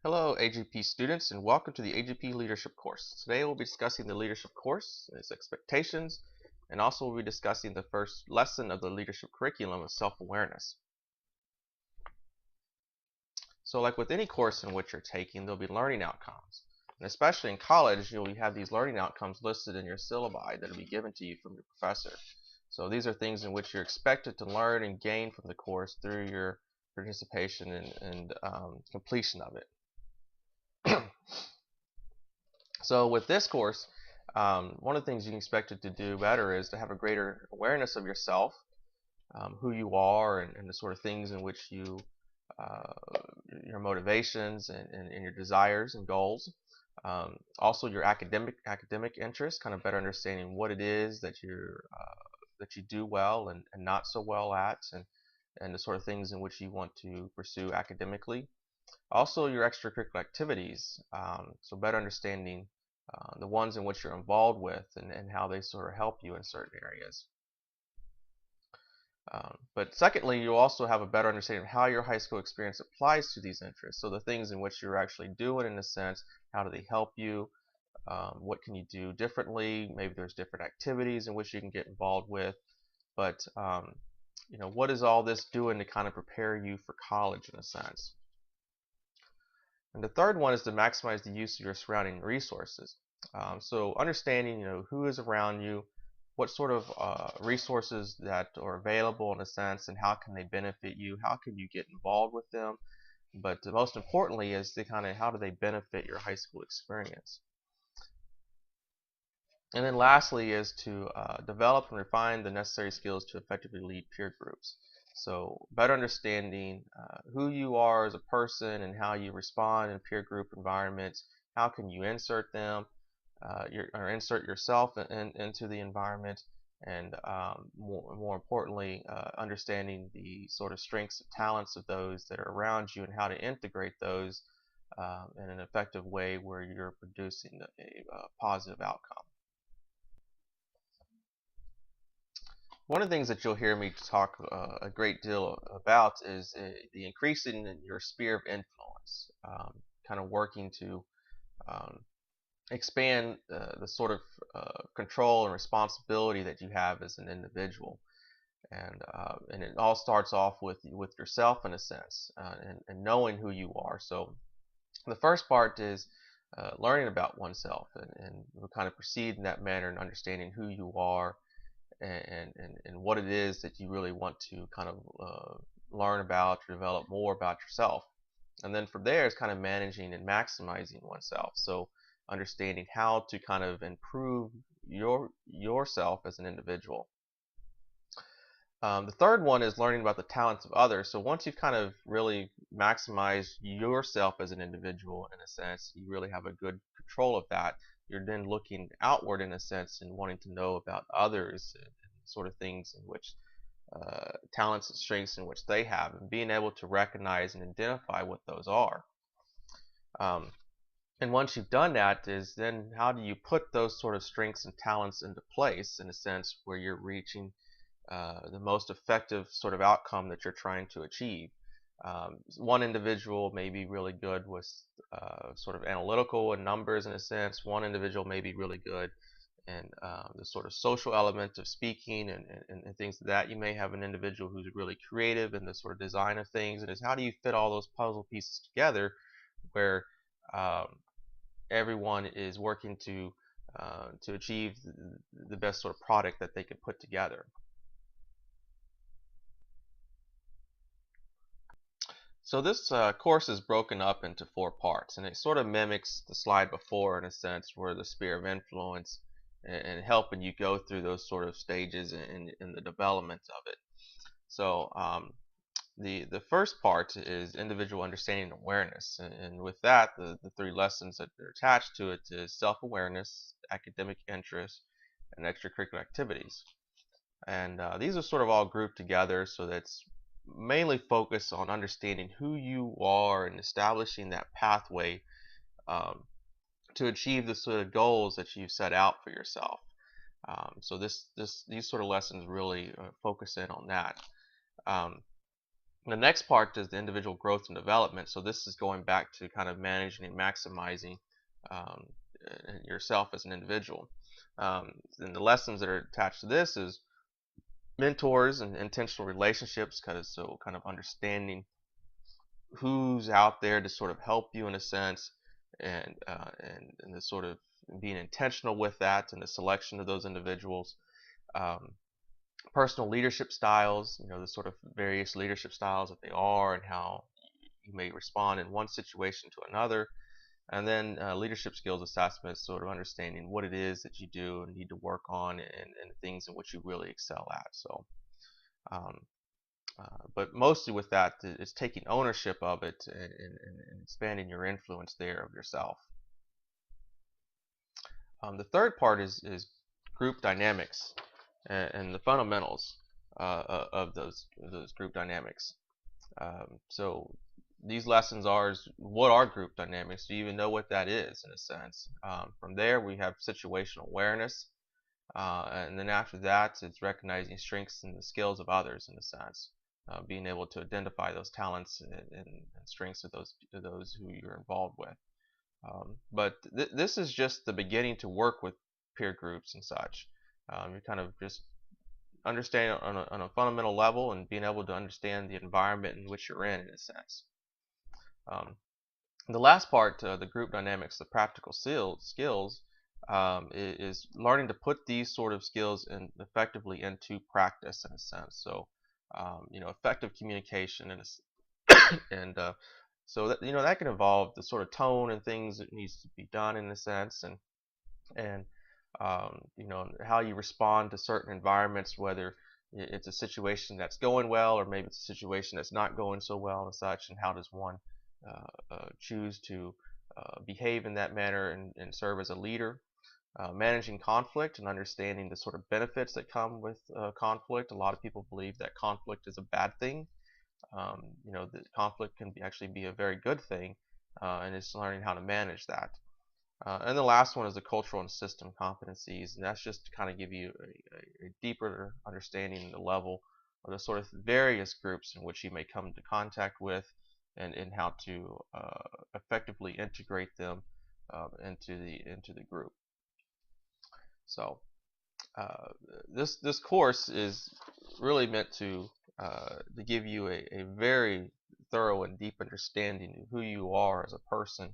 Hello AGP students, and welcome to the AGP Leadership course. Today we'll be discussing the leadership course and its expectations, and also we'll be discussing the first lesson of the leadership curriculum of self-awareness. So like with any course in which you're taking, there'll be learning outcomes. And especially in college, you'll have these learning outcomes listed in your syllabi that will be given to you from your professor. So these are things in which you're expected to learn and gain from the course through your participation and completion of it. So with this course, one of the things you can expect it to do better is to have a greater awareness of yourself, who you are, and the sort of things in which you, your motivations and your desires and goals. Also your academic interests, kind of better understanding what it is that you do well and not so well at, and the sort of things in which you want to pursue academically. Also your extracurricular activities, so better understanding the ones in which you're involved with and how they sort of help you in certain areas. But secondly, you'll also have a better understanding of how your high school experience applies to these interests. So the things in which you're actually doing, in a sense, how do they help you? What can you do differently? Maybe there's different activities in which you can get involved with. But what is all this doing to kind of prepare you for college, in a sense? And the third one is to maximize the use of your surrounding resources. So understanding, who is around you, what sort of resources that are available, in a sense, and how can they benefit you, how can you get involved with them, but most importantly is to kind of how do they benefit your high school experience. And then lastly is to develop and refine the necessary skills to effectively lead peer groups. So better understanding who you are as a person and how you respond in peer group environments. How can you insert them, or insert yourself into the environment, and more importantly, understanding the sort of strengths and talents of those that are around you and how to integrate those in an effective way where you're producing a positive outcome. One of the things that you'll hear me talk a great deal about is the increasing in your sphere of influence, kind of working to expand the sort of control and responsibility that you have as an individual. And it all starts off with yourself, in a sense, and knowing who you are. So the first part is learning about oneself, and we'll kind of proceed in that manner and understanding who you are, and what it is that you really want to kind of learn about or develop more about yourself. And then from there is kind of managing and maximizing oneself. So understanding how to kind of improve yourself as an individual. The third one is learning about the talents of others. So once you've kind of really maximized yourself as an individual, in a sense, you really have a good control of that. You're then looking outward, in a sense, and wanting to know about others and sort of things in which talents and strengths in which they have, and being able to recognize and identify what those are. And once you've done that, is then how do you put those sort of strengths and talents into place, in a sense, where you're reaching the most effective sort of outcome that you're trying to achieve. One individual may be really good with sort of analytical and numbers, in a sense. One individual may be really good in the sort of social element of speaking and things like that. You may have an individual who's really creative in the sort of design of things, and it's how do you fit all those puzzle pieces together where everyone is working to achieve the best sort of product that they can put together. So this course is broken up into 4 parts, and it sort of mimics the slide before, in a sense, where the sphere of influence and helping you go through those sort of stages in the development of it. So the first part is individual understanding and awareness, and with that, the 3 lessons that are attached to it is self-awareness, academic interest, and extracurricular activities. And these are sort of all grouped together, so that's mainly focus on understanding who you are and establishing that pathway to achieve the sort of goals that you've set out for yourself. So these sort of lessons really focus in on that. The next part is the individual growth and development. So this is going back to kind of managing and maximizing um, yourself as an individual. And the lessons that are attached to this is mentors and intentional relationships, kind of understanding who's out there to sort of help you in a sense, and the sort of being intentional with that and the selection of those individuals. Um, Personal leadership styles, the sort of various leadership styles that they are and how you may respond in one situation to another. And then leadership skills assessment, sort of understanding what it is that you do and need to work on, and things in which you really excel at. So, um, but mostly with that, it's taking ownership of it, and expanding your influence there of yourself. The third part is group dynamics, and the fundamentals of those group dynamics. So these lessons is what are group dynamics? Do you even know what that is in a sense? From there, we have situational awareness, and then after that, it's recognizing strengths and the skills of others in a sense, being able to identify those talents and strengths of those who you're involved with. But this is just the beginning to work with peer groups and such. You're kind of just understanding on a fundamental level and being able to understand the environment in which you're in a sense. The last part, the group dynamics, the practical skills, is learning to put these sort of skills effectively into practice in a sense. So, effective communication and so that that can involve the sort of tone and things that needs to be done in a sense, and how you respond to certain environments, whether it's a situation that's going well or maybe it's a situation that's not going so well and such, and how does one choose to behave in that manner and serve as a leader. Managing conflict and understanding the sort of benefits that come with conflict. A lot of people believe that conflict is a bad thing. That conflict can actually be a very good thing, and it's learning how to manage that. And the last one is the cultural and system competencies, and that's just to kind of give you a deeper understanding of the level of the sort of various groups in which you may come into contact with, and how to effectively integrate them into the group. So this course is really meant to give you a very thorough and deep understanding of who you are as a person,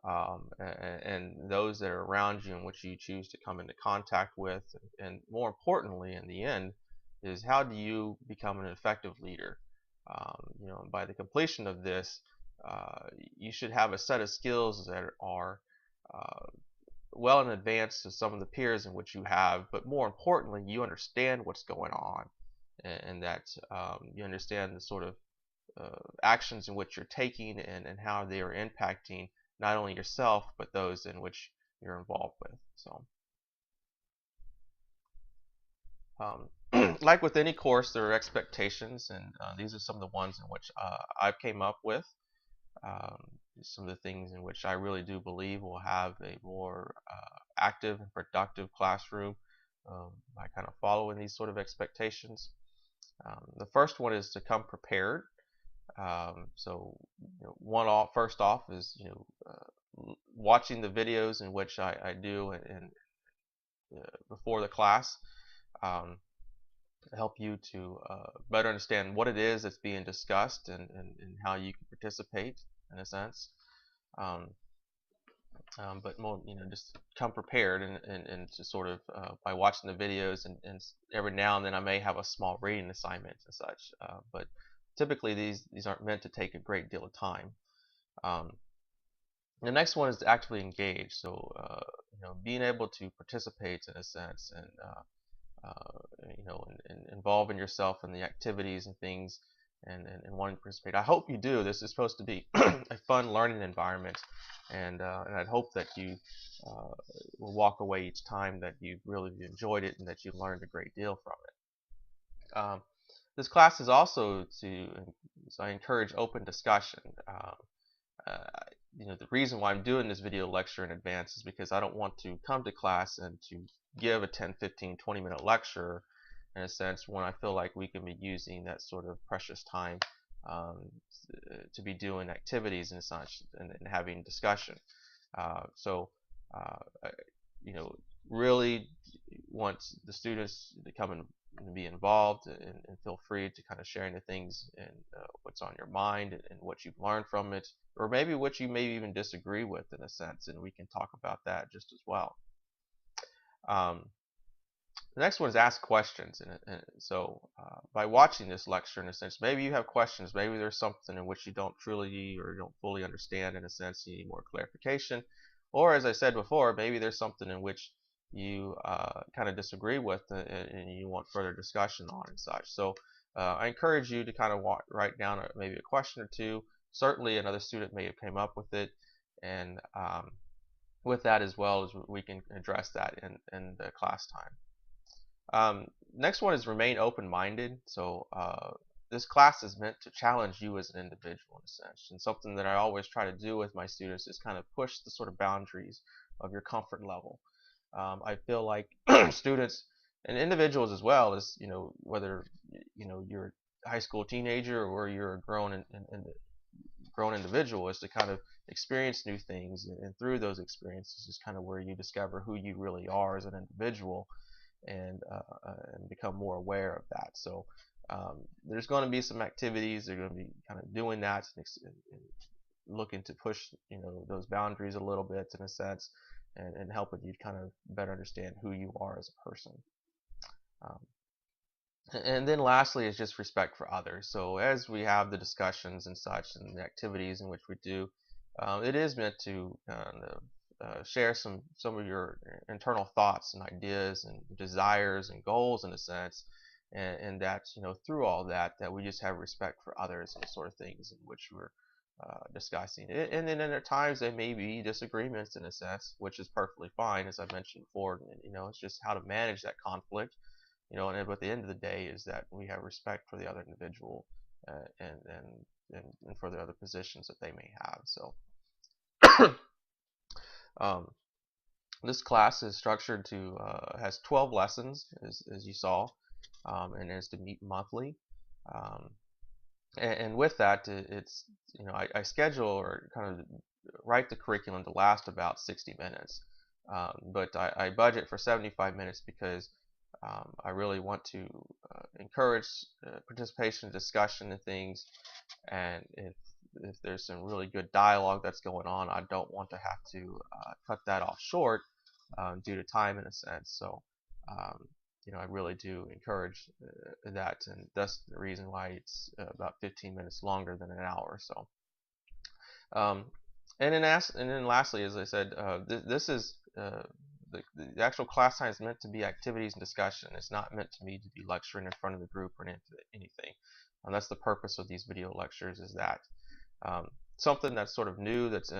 and those that are around you and which you choose to come into contact with, and more importantly, in the end, is how do you become an effective leader. By the completion of this, you should have a set of skills that are well in advance to some of the peers in which you have, but more importantly, you understand what's going on, and that you understand the sort of actions in which you're taking, and how they are impacting not only yourself but those in which you're involved with. So, like with any course, there are expectations, and these are some of the ones in which I've came up with. Some of the things in which I really do believe will have a more active and productive classroom by kind of following these sort of expectations. The first one is to come prepared. So, first off is watching the videos in which I do and before the class, help you to better understand what it is that's being discussed, and how you can participate in a sense. But more, just come prepared, and to sort of by watching the videos, and every now and then I may have a small reading assignment and such. But typically these aren't meant to take a great deal of time. The next one is to actively engage. So being able to participate in a sense, and and involving yourself in the activities and things, and wanting to participate. I hope you do. This is supposed to be a fun learning environment, and I'd hope that you will walk away each time that you've really enjoyed it and that you've learned a great deal from it. This class is also so I encourage open discussion. The reason why I'm doing this video lecture in advance is because I don't want to come to class and to give a 10, 15, 20-minute lecture in a sense when I feel like we can be using that sort of precious time um, to be doing activities and such, and having discussion. So, you know, really want the students to come and be involved, and feel free to kind of sharing the things and what's on your mind, and what you've learned from it, or maybe what you may even disagree with in a sense, and we can talk about that just as well. Um, the next one is ask questions, and so by watching this lecture, in a sense, maybe you have questions, maybe there's something in which you don't truly or you don't fully understand, in a sense, you need more clarification, or as I said before, maybe there's something in which you kind of disagree with, and you want further discussion on and such. So I encourage you to kind of write down maybe a question or two. Certainly another student may have came up with it, and with that as well, as we can address that in the class time. Next one is remain open-minded. So this class is meant to challenge you as an individual, in a sense, and something that I always try to do with my students is kind of push the sort of boundaries of your comfort level. I feel like students and individuals as well, as whether you're a high school teenager or you're a grown individual, is to kind of experience new things, and through those experiences is kind of where you discover who you really are as an individual, and become more aware of that. So there's going to be some activities. They're going to be kind of doing that, and looking to push those boundaries a little bit, in a sense, and helping you kind of better understand who you are as a person. And then lastly is just respect for others. So as we have the discussions and such, and the activities in which we do, it is meant to share some of your internal thoughts and ideas and desires and goals, in a sense, and that through all that we just have respect for others, and sort of things in which we're discussing. And then at times there may be disagreements, in a sense, which is perfectly fine, as I mentioned before. It's just how to manage that conflict. And at the end of the day is that we have respect for the other individual, and for the other positions that they may have. So this class is structured to has 12 lessons, as you saw, and is to meet monthly. And with that, it's I schedule or kind of write the curriculum to last about 60 minutes, but I budget for 75 minutes because I really want to encourage participation, discussion, and things. And if there's some really good dialogue that's going on, I don't want to have to cut that off short due to time, in a sense. So I really do encourage that, and that's the reason why it's about 15 minutes longer than an hour or so. And then lastly, as I said, this is the actual class time is meant to be activities and discussion. It's not meant to me to be lecturing in front of the group or anything. That's the purpose of these video lectures, is that something that's sort of new, that's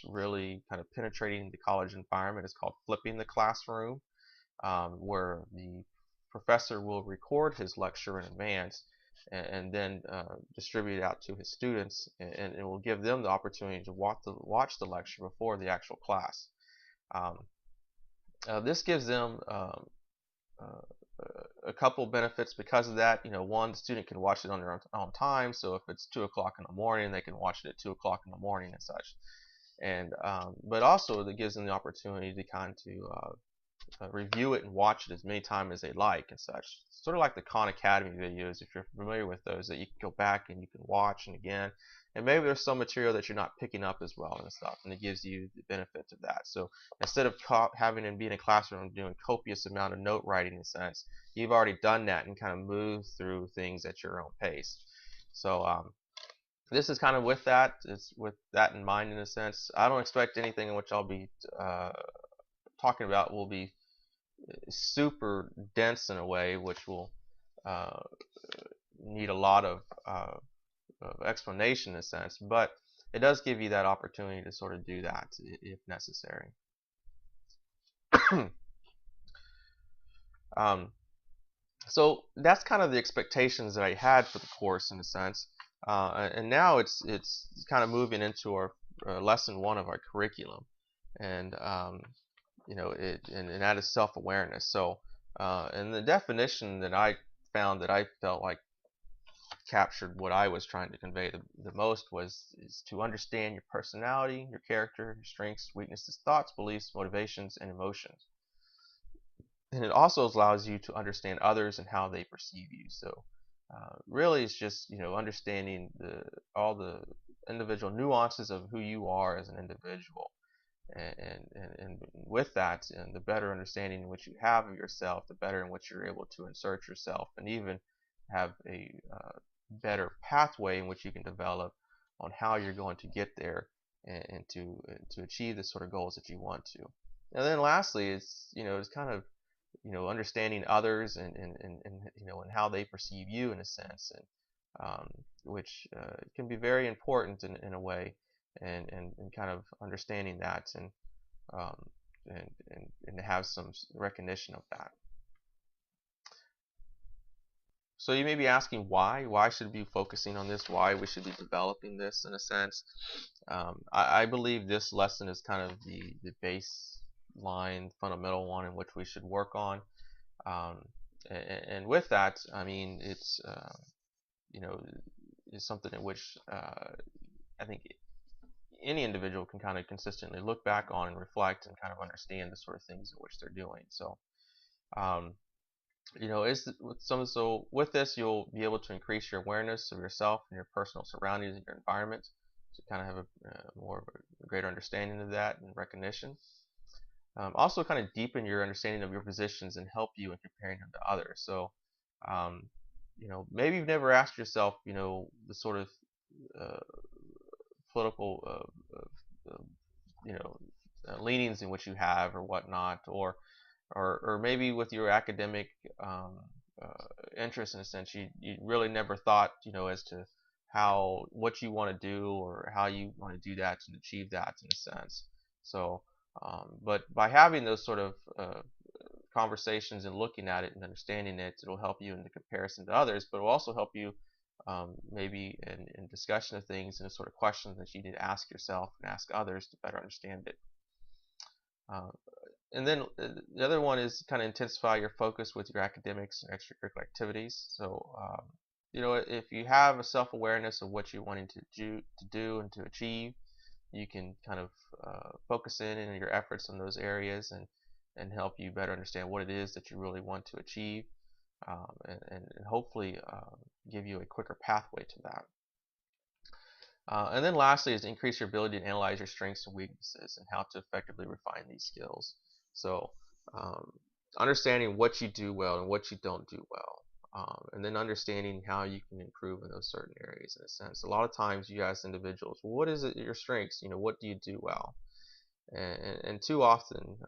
really kind of penetrating the college environment, is called flipping the classroom, where the professor will record his lecture in advance, and then distribute it out to his students, and it will give them the opportunity to watch the lecture before the actual class. This gives them a couple benefits because of that. One, the student can watch it on their own time. So if it's 2 o'clock in the morning, they can watch it at 2 o'clock in the morning and such. And but also it gives them the opportunity to kind of review it and watch it as many times as they like and such. Sort of like the Khan Academy videos, if you're familiar with those, that you can go back and you can watch and again. And maybe there's some material that you're not picking up as well and stuff, and it gives you the benefits of that. So instead of having to be in a classroom doing copious amount of note writing, in a sense, you've already done that and kind of moved through things at your own pace. So this is kind of with that. It's with that in mind, in a sense. I don't expect anything in which I'll be talking about will be super dense in a way, which will need a lot of explanation, in a sense, but it does give you that opportunity to sort of do that if necessary. So that's kind of the expectations that I had for the course, in a sense, and now it's kind of moving into our lesson 1 of our curriculum, and and that is self-awareness. So and the definition that I found, that I felt like captured what I was trying to convey the most is to understand your personality, your character, your strengths, weaknesses, thoughts, beliefs, motivations, and emotions. And it also allows you to understand others and how they perceive you. So really, it's just understanding all the individual nuances of who you are as an individual, and with that, and the better understanding in which you have of yourself, the better in which you're able to insert yourself, and even have a better pathway in which you can develop on how you're going to get there, and to achieve the sort of goals that you want to. And then lastly, it's kind of understanding others, and how they perceive you in a sense, and which can be very important in a way, and kind of understanding that, um, and to have some recognition of that. So you may be asking why should we be focusing on this, why we should be developing this in a sense. I believe this lesson is kind of the baseline, fundamental one in which we should work on. And with that, I mean, it's is something in which I think any individual can kind of consistently look back on and reflect and kind of understand the sort of things in which they're doing. So with this, you'll be able to increase your awareness of yourself and your personal surroundings and your environment, to kind of have more of a greater understanding of that and recognition. Also kind of deepen your understanding of your positions and help you in comparing them to others. So maybe you've never asked yourself the sort of political leanings in which you have or whatnot, or maybe with your academic interest, in a sense, you really never thought as to what you want to do or how you want to do that and achieve that in a sense. So but by having those sort of conversations and looking at it and understanding it, it'll help you in the comparison to others, but it will also help you maybe in discussion of things, and a sort of questions that you need to ask yourself and ask others to better understand it. And then the other one is kind of intensify your focus with your academics and extracurricular activities. So if you have a self-awareness of what you're wanting to do and to achieve, you can kind of focus in your efforts on those areas, and help you better understand what it is that you really want to achieve, and hopefully give you a quicker pathway to that. And then lastly is increase your ability to analyze your strengths and weaknesses and how to effectively refine these skills. So understanding what you do well and what you don't do well, and then understanding how you can improve in those certain areas in a sense. A lot of times you ask individuals, well, what is it, your strengths? What do you do well? And too often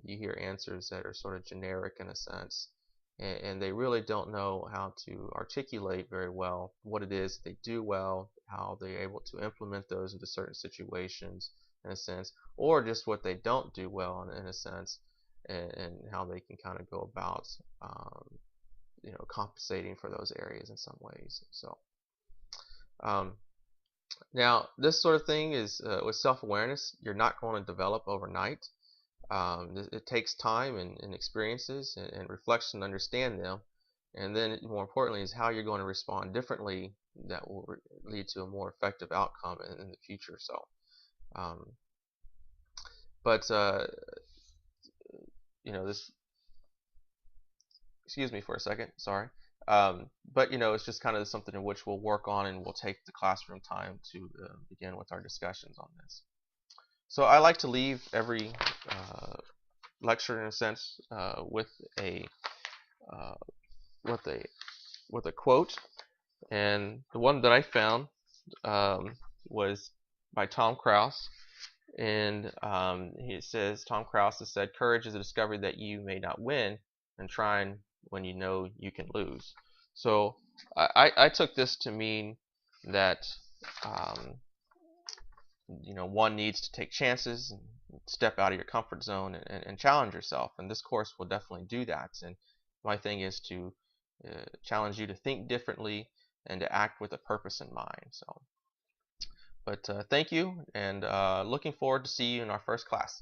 you hear answers that are sort of generic in a sense, and they really don't know how to articulate very well what it is they do well, how they're able to implement those into certain situations in a sense, or just what they don't do well in a sense, and how they can kind of go about compensating for those areas in some ways. So now this sort of thing is with self-awareness, you're not going to develop overnight. It takes time and experiences and reflection to understand them, and then more importantly is how you're going to respond differently that will lead to a more effective outcome in the future. So this, excuse me for a second, sorry. But it's just kind of something in which we'll work on, and we'll take the classroom time to begin with our discussions on this. So I like to leave every lecture in a sense with a quote, and the one that I found was by Tom Crouch, and Tom Crouch has said, "Courage is a discovery that you may not win, and trying when you know you can lose." So I took this to mean that one needs to take chances and step out of your comfort zone and challenge yourself, and this course will definitely do that. And my thing is to challenge you to think differently and to act with a purpose in mind. So, but thank you, and looking forward to see you in our first class.